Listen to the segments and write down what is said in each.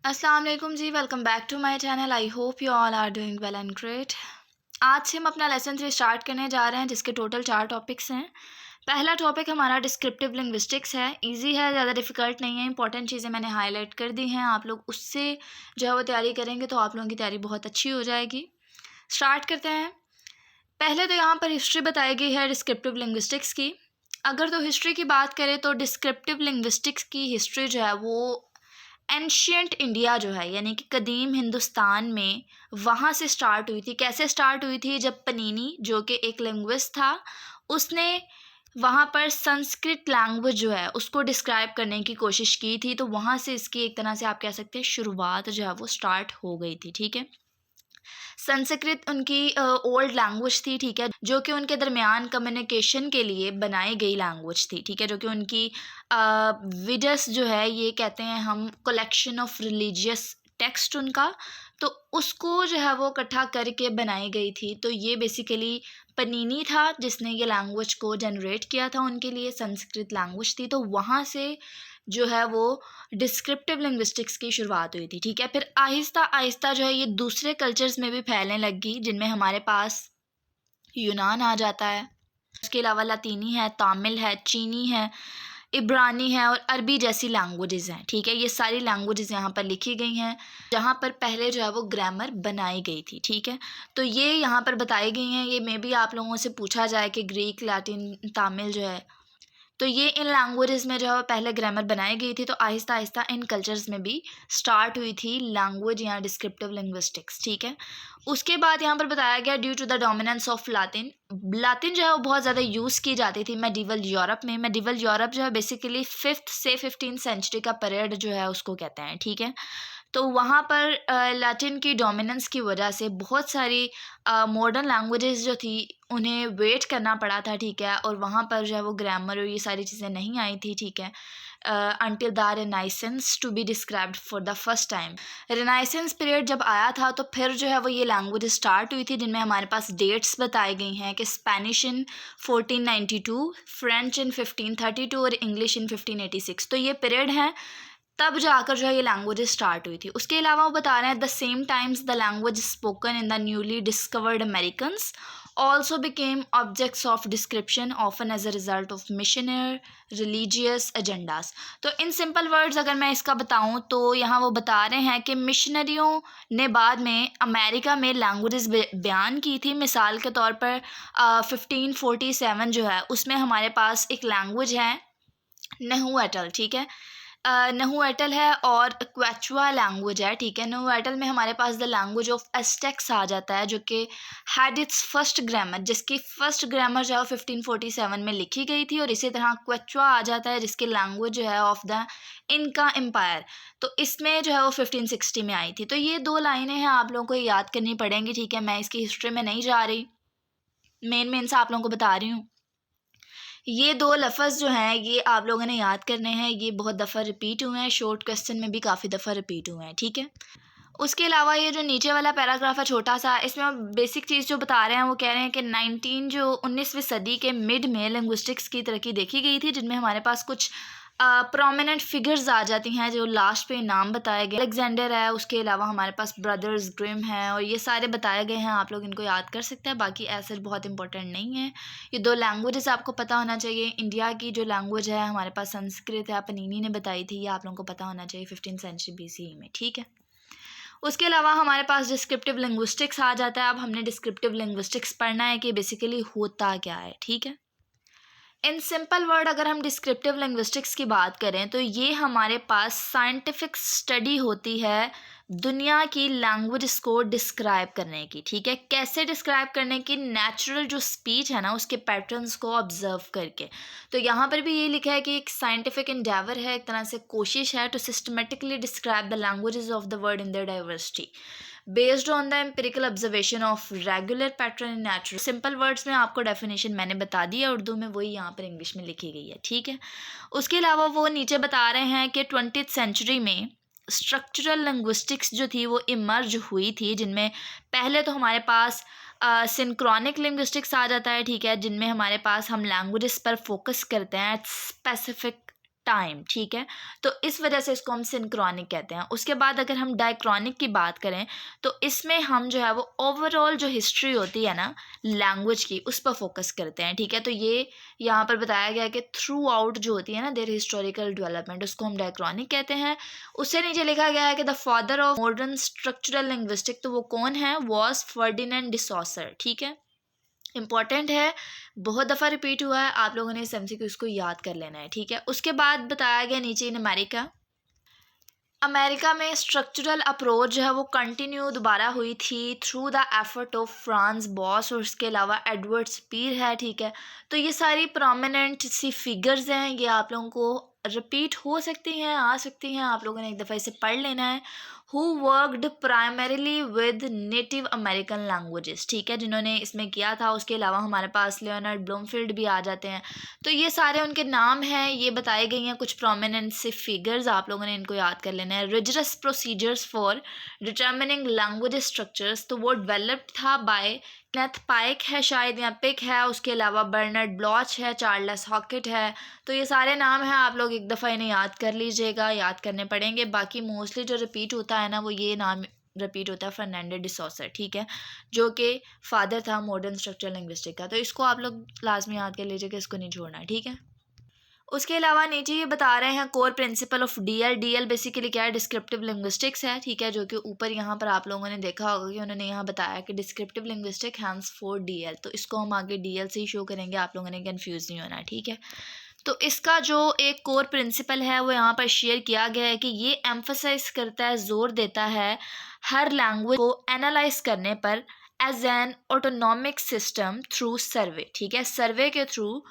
अस्सलाम वालेकुम जी, welcome back to my channel. I hope you all are doing well and great. आज से हम अपना लेसन 3 स्टार्ट करने जा रहे हैं, जिसके टोटल 4 टॉपिक्स हैं। पहला टॉपिक हमारा डिस्क्रिप्टिव लिंग्विस्टिक्स है। इजी है, ज़्यादा डिफ़िकल्ट नहीं है। इंपॉर्टेंट चीज़ें मैंने हाईलाइट कर दी हैं। आप लोग उससे जो है वो तैयारी करेंगे तो आप लोगों की तैयारी बहुत अच्छी हो जाएगी। स्टार्ट करते हैं। पहले तो यहाँ पर हिस्ट्री बताई गई है डिस्क्रिप्टिव लिंग्विस्टिक्स की। अगर तो हिस्ट्री की बात करें तो डिस्क्रिप्टिव लिंग्विस्टिक्स की हिस्ट्री जो है वो एंशियंट इंडिया जो है, यानी कि कदीम हिंदुस्तान में, वहाँ से स्टार्ट हुई थी। कैसे स्टार्ट हुई थी? जब पनीनी, जो कि एक लिंग्विस्ट था, उसने वहाँ पर संस्कृत लैंग्वेज जो है उसको डिस्क्राइब करने की कोशिश की थी। तो वहाँ से इसकी एक तरह से आप कह सकते हैं शुरुआत जो है वो स्टार्ट हो गई थी। ठीक है, संस्कृत उनकी ओल्ड लैंग्वेज थी। ठीक है, जो कि उनके दरमियान कम्युनिकेशन के लिए बनाई गई लैंग्वेज थी। ठीक है, जो कि उनकी विडस जो है, ये कहते हैं हम कलेक्शन ऑफ रिलीजियस टेक्स्ट उनका, तो उसको जो है वो इकट्ठा करके बनाई गई थी। तो ये बेसिकली पनीनी था जिसने ये लैंग्वेज को जनरेट किया था। उनके लिए संस्कृत लैंग्वेज थी, तो वहाँ से जो है वो डिस्क्रिप्टिव लिंग्विस्टिक्स की शुरुआत हुई थी। ठीक है, फिर आहिस्ता आहिस्ता जो है ये दूसरे कल्चर्स में भी फैलने लग गई, जिनमें हमारे पास यूनान आ जाता है। उसके अलावा लातीनी है, तामिल है, चीनी है, इब्रानी है और अरबी जैसी लैंग्वेजेस हैं। ठीक है, ये सारी लैंग्वेजेस यहाँ पर लिखी गई हैं, जहाँ पर पहले जो है वो ग्रामर बनाई गई थी। ठीक है, तो ये यहाँ पर बताई गई हैं। ये मे बी आप लोगों से पूछा जाए कि ग्रीक, लैटिन, तामिल जो है, तो ये इन लैंग्वेजेस में जो है पहले ग्रामर बनाई गई थी। तो आहिस्ता आहिस्ता इन कल्चर्स में भी स्टार्ट हुई थी लैंग्वेज या डिस्क्रिप्टिव लिंग्विस्टिक्स। ठीक है, उसके बाद यहाँ पर बताया गया due to the dominance of Latin. Latin जो है वो बहुत ज़्यादा यूज़ की जाती थी मेडिवल यूरोप में। मेडिवल यूरोप जो है बेसिकली 5th से 15th सेंचुरी का पीरियड जो है उसको कहते हैं। ठीक है, तो वहाँ पर लैटिन की डोमिनेंस की वजह से बहुत सारी मॉडर्न लैंग्वेजेस जो थी उन्हें वेट करना पड़ा था। ठीक है, और वहाँ पर जो है वो ग्रामर और ये सारी चीज़ें नहीं आई थी। ठीक है, until the Renaissance to be described for the first time। Renaissance period जब आया था तो फिर जो है वो ये लैंग्वेज स्टार्ट हुई थी, जिनमें हमारे पास डेट्स बताई गई हैं कि स्पेनिश इन 1492, फ्रेंच इन 1532 और इंग्लिश इन 1586। तो ये पीरियड है, तब जाकर जो है ये लैंग्वेज स्टार्ट हुई थी। उसके अलावा वो बता रहे हैं the same times the language spoken in the newly discovered Americans also became objects of description often as a result of missionary religious agendas। तो इन सिंपल वर्ड्स अगर मैं इसका बताऊं तो यहाँ वो बता रहे हैं कि मिशनरियों ने बाद में अमेरिका में लैंग्वेजेस बयान की थी। मिसाल के तौर पर 1547 जो है उसमें हमारे पास एक लैंग्वेज है नहुएटल। ठीक है, नहुएटल है और क्वेचुआ लैंग्वेज है। ठीक है, नहुएटल में हमारे पास द लैंग्वेज ऑफ एस्टेक्स आ जाता है, जो कि हैड इट्स फर्स्ट ग्रामर, जिसकी फर्स्ट ग्रामर जो है 1547 में लिखी गई थी। और इसी तरह क्वेचुआ आ जाता है, जिसकी लैंग्वेज जो है ऑफ द इनका एम्पायर, तो इसमें जो है वो 1560 में आई थी। तो ये 2 लाइनें हैं, आप लोगों को याद करनी पड़ेंगी। ठीक है, मैं इसकी हिस्ट्री में नहीं जा रही, मेन से आप लोगों को बता रही हूँ। ये 2 लफ़्ज़ जो हैं ये आप लोगों ने याद करने हैं। ये बहुत दफ़ा रिपीट हुए हैं, शॉर्ट क्वेश्चन में भी काफ़ी दफ़ा रिपीट हुए हैं। ठीक है, उसके अलावा ये जो नीचे वाला पैराग्राफ है छोटा सा, इसमें बेसिक चीज़ जो बता रहे हैं वो कह रहे हैं कि 19वीं सदी के मिड में लिंग्विस्टिक्स की तरक्की देखी गई थी, जिनमें हमारे पास कुछ प्रोमिनेंट फिगर्स आ जाती हैं जो लास्ट पे नाम बताए गए। अलेक्जेंडर है, उसके अलावा हमारे पास ब्रदर्स ग्रिम हैं, और ये सारे बताए गए हैं। आप लोग इनको याद कर सकते हैं, बाकी ऐसे बहुत इंपॉर्टेंट नहीं है। ये 2 लैंग्वेजेस आपको पता होना चाहिए। इंडिया की जो लैंग्वेज है हमारे पास संस्कृत है, पनीनी ने बताई थी, ये आप लोगों को पता होना चाहिए 15th सेंचुरी BCE में। ठीक है, उसके अलावा हमारे पास डिस्क्रिप्टिव लिंग्विस्टिक्स आ जाता है। अब हमने डिस्क्रिप्टिव लिंग्विस्टिक्स पढ़ना है कि बेसिकली होता क्या है। ठीक है, इन सिंपल वर्ड अगर हम डिस्क्रिप्टिव लिंग्विस्टिक्स की बात करें तो ये हमारे पास साइंटिफिक स्टडी होती है दुनिया की लैंग्वेज को डिस्क्राइब करने की। ठीक है, कैसे डिस्क्राइब करने की? नेचुरल जो स्पीच है ना उसके पैटर्न्स को ऑब्जर्व करके। तो यहाँ पर भी ये लिखा है कि एक साइंटिफिक इंडेवर है, एक तरह से कोशिश है to systematically describe the languages of the world in their diversity based on the empirical observation of regular pattern in natural. Simple words में आपको डेफिनेशन मैंने बता दी है उर्दू में, वही यहाँ पर इंग्लिश में लिखी गई है। ठीक है, उसके अलावा वो नीचे बता रहे हैं कि 20th सेंचुरी में स्ट्रक्चरल लिंग्विस्टिक्स जो थी वो इमर्ज हुई थी, जिनमें पहले तो हमारे पास सिंक्रोनिक लिंग्विस्टिक्स आ जाता है। ठीक है, जिनमें हमारे पास हम लैंग्वेजेस पर फोकस करते हैं स्पेसिफिक टाइम, ठीक है। तो इस वजह से इसको हम सिंक्रोनिक कहते हैं। उसके बाद अगर हम डायक्रॉनिक की बात करें तो इसमें हम जो है वो ओवरऑल जो हिस्ट्री होती है ना लैंग्वेज की, उस पर फोकस करते हैं, ठीक है। तो ये यहाँ पर बताया गया है कि थ्रू आउट जो होती है ना देयर हिस्टोरिकल डेवलपमेंट, उसको हम डायक्रॉनिक कहते हैं। उससे नीचे लिखा गया है कि the father of modern structural linguistic, तो वो कौन है, वॉज फर्डिनेंड डी सॉसर, ठीक है। इंपॉर्टेंट है, बहुत दफ़ा रिपीट हुआ है, आप लोगों ने इस एमसीक्यू उसको याद कर लेना है, ठीक है। उसके बाद बताया गया नीचे इन अमेरिका में स्ट्रक्चरल अप्रोच जो है वो कंटिन्यू दोबारा हुई थी through the effort of France boss, और उसके अलावा एडवर्ड स्पीर है, ठीक है। तो ये सारी प्रोमिनेंट सी फिगर्स हैं, ये आप लोगों को रिपीट हो सकती हैं, आ सकती हैं, आप लोगों ने एक दफ़ा इसे पढ़ लेना है। Who worked primarily with native American languages, ठीक है, जिन्होंने इसमें किया था। उसके अलावा हमारे पास लियोनार्ड ब्लूमफील्ड भी आ जाते हैं। तो ये सारे उनके नाम हैं, ये बताई गई हैं कुछ प्रोमिनेंट से फिगर्स, आप लोगों ने इनको याद कर लेना है। Rigorous procedures for determining language structures, तो वो डेवलप्ड था बाय नेथ पाइक है शायद, या पिक है, उसके अलावा बर्नार्ड ब्लॉच है, चार्ल्स हॉकेट है। तो ये सारे नाम हैं, आप लोग एक दफ़ा इन्हें याद कर लीजिएगा, याद करने पड़ेंगे। बाकी मोस्टली जो रिपीट होता है ना वो ये नाम रिपीट होता है, फर्नांडो डी सॉसर, ठीक है, जो कि फादर था मॉडर्न स्ट्रक्चरल लिंग्विस्टिक का। तो इसको आप लोग लाजमी याद कर लीजिएगा, इसको नहीं छोड़ना है, ठीक है। उसके अलावा नीचे ये बता रहे हैं core principle of DL. DL basically क्या है, डिस्क्रिप्टिव लिंग्विस्टिक्स है, ठीक है, जो कि ऊपर यहाँ पर आप लोगों ने देखा होगा कि उन्होंने यहाँ बताया कि डिस्क्रिप्टिव लिंग्विस्टिक हैंस फॉर डीएल। तो इसको हम आगे डीएल से ही शो करेंगे, आप लोगों ने कंफ्यूज नहीं होना, ठीक है। तो इसका जो एक कोर प्रिंसिपल है वो यहाँ पर शेयर किया गया है कि ये एम्फसाइज करता है, जोर देता है हर लैंग्वेज को एनालाइज करने पर as an autonomic system through survey, ठीक है। सर्वे के थ्रू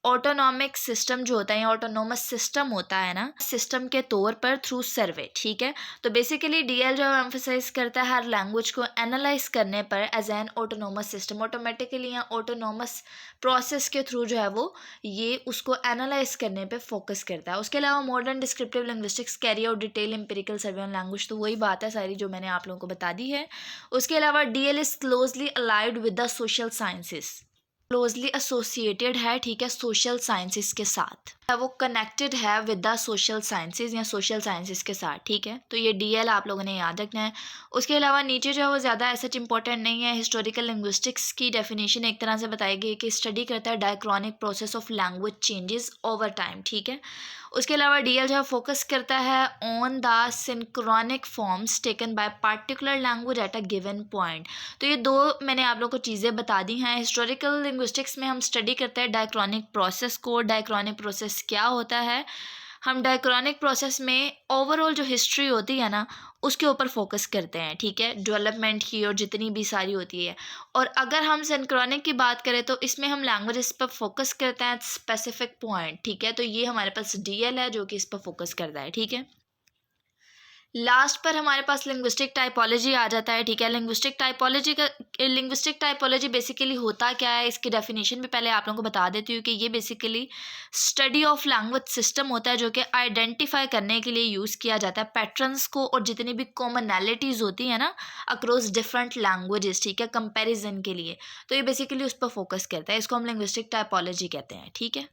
ऑटोनॉमिक सिस्टम जो होता है या ऑटोनोमस सिस्टम होता है ना, सिस्टम के तौर पर थ्रू सर्वे, ठीक है। तो बेसिकली डीएल जो है एम्फसाइज करता है हर लैंग्वेज को एनालाइज करने पर as an autonomous system, automatically या ऑटोनोमस प्रोसेस के थ्रू जो है वो ये उसको एनालाइज करने पे फोकस करता है। उसके अलावा modern descriptive linguistics carry out detail empirical survey on language, तो वही बात है सारी जो मैंने आप लोगों को बता दी है। उसके अलावा DL is closely allied with the social sciences, closely associated है, ठीक है, सोशल साइंसेस के साथ, वो कनेक्टेड है विद द सोशल साइंसेस या सोशल साइंसेस के साथ, ठीक है। तो ये डीएल आप लोगों ने याद रखना है। उसके अलावा नीचे जो है वो ज़्यादा ऐसा इंपॉर्टेंट नहीं है। हिस्टोरिकल लिंग्विस्टिक्स की डेफिनेशन एक तरह से बताई गई कि स्टडी करता है diachronic process of language changes over time, ठीक है। उसके अलावा डीएल जो है फोकस करता है on the synchronic forms taken by particular language at a given point. तो ये दो मैंने आप लोग को चीज़ें बता दी हैं। हिस्टोरिकल लिंग्विस्टिक्स में हम स्टडी करते हैं डायक्रॉनिक प्रोसेस को। डायक्रॉनिक प्रोसेस क्या होता है, हम डायक्रॉनिक प्रोसेस में ओवरऑल जो हिस्ट्री होती है ना उसके ऊपर फोकस करते हैं, ठीक है, डेवलपमेंट की और जितनी भी सारी होती है। और अगर हम सिंक्रोनिक की बात करें तो इसमें हम लैंग्वेजेस पर फोकस करते हैं स्पेसिफिक पॉइंट, ठीक है। तो ये हमारे पास डीएल है जो कि इस पर फोकस करता है, ठीक है। लास्ट पर हमारे पास लिंग्विस्टिक टाइपोलॉजी आ जाता है, ठीक है। लिंग्विस्टिक टाइपोलॉजी बेसिकली होता क्या है, इसकी डेफिनेशन भी पहले आप लोगों को बता देती हूँ कि ये basically study of language system होता है जो कि आइडेंटिफाई करने के लिए यूज़ किया जाता है पैटर्न्स को और जितनी भी कॉमनैलिटीज़ होती है ना अक्रॉस डिफरेंट लैंग्वेजेस, ठीक है, कंपैरिजन के लिए। तो ये बेसिकली उस पर फोकस करता है, इसको हम लिंग्विस्टिक टाइपोलॉजी कहते हैं, ठीक है।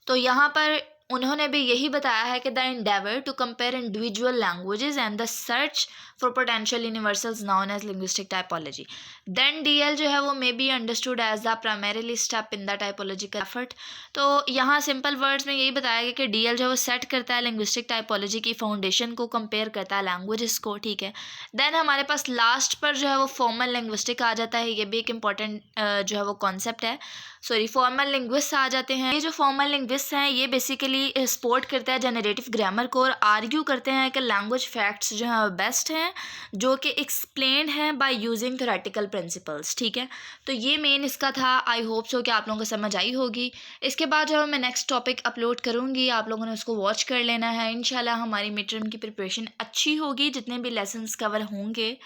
तो यहाँ पर उन्होंने भी यही बताया है कि the endeavour to compare individual languages and the search for potential universals known as linguistic typology. Then DL जो है वो may be understood as the primarily step in the typological effort. तो यहाँ सिंपल वर्ड्स में यही बताया गया कि डीएल जो है वो सेट करता है लिंग्विस्टिक टाइपोलॉजी की फाउंडेशन को, कंपेयर करता है लैंग्वेजेस को, ठीक है। देन हमारे पास लास्ट पर जो है वो फॉर्मल लिंग्विस्टिक आ जाता है, ये भी एक इम्पॉर्टेंट जो है वो कॉन्सेप्ट है। फॉर्मल लिंग्विस्ट आ जाते हैं। ये जो फॉर्मल लिंग्विस्ट हैं ये बेसिकली सपोर्ट करते हैं जनरेटिव ग्रामर को और आर्ग्यू करते हैं कि लैंग्वेज फैक्ट्स जो हैं बेस्ट हैं जो कि एक्सप्लेन्ड हैं बाय यूजिंग थ्योरेटिकल प्रिंसिपल्स, ठीक है। तो ये मेन इसका था। आई होप सो कि आप लोगों को समझ आई होगी। इसके बाद जो मैं नेक्स्ट टॉपिक अपलोड करूँगी, आप लोगों ने उसको वॉच कर लेना है। इंशाल्लाह हमारी मिड टर्म की प्रिपरेशन अच्छी होगी, जितने भी लेसन्स कवर होंगे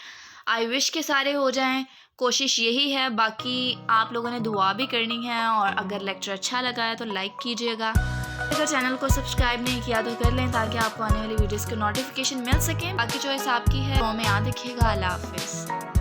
आई विश के सारे हो जाएं, कोशिश यही है। बाकी आप लोगों ने दुआ भी करनी है और अगर लेक्चर अच्छा लगा है तो लाइक कीजिएगा। अगर चैनल को सब्सक्राइब नहीं किया तो कर लें ताकि आपको आने वाली वीडियोस के नोटिफिकेशन मिल सकें। बाकी चॉइस आपकी है, तो में याद रखिएगा। अल्लाह हाफिज़।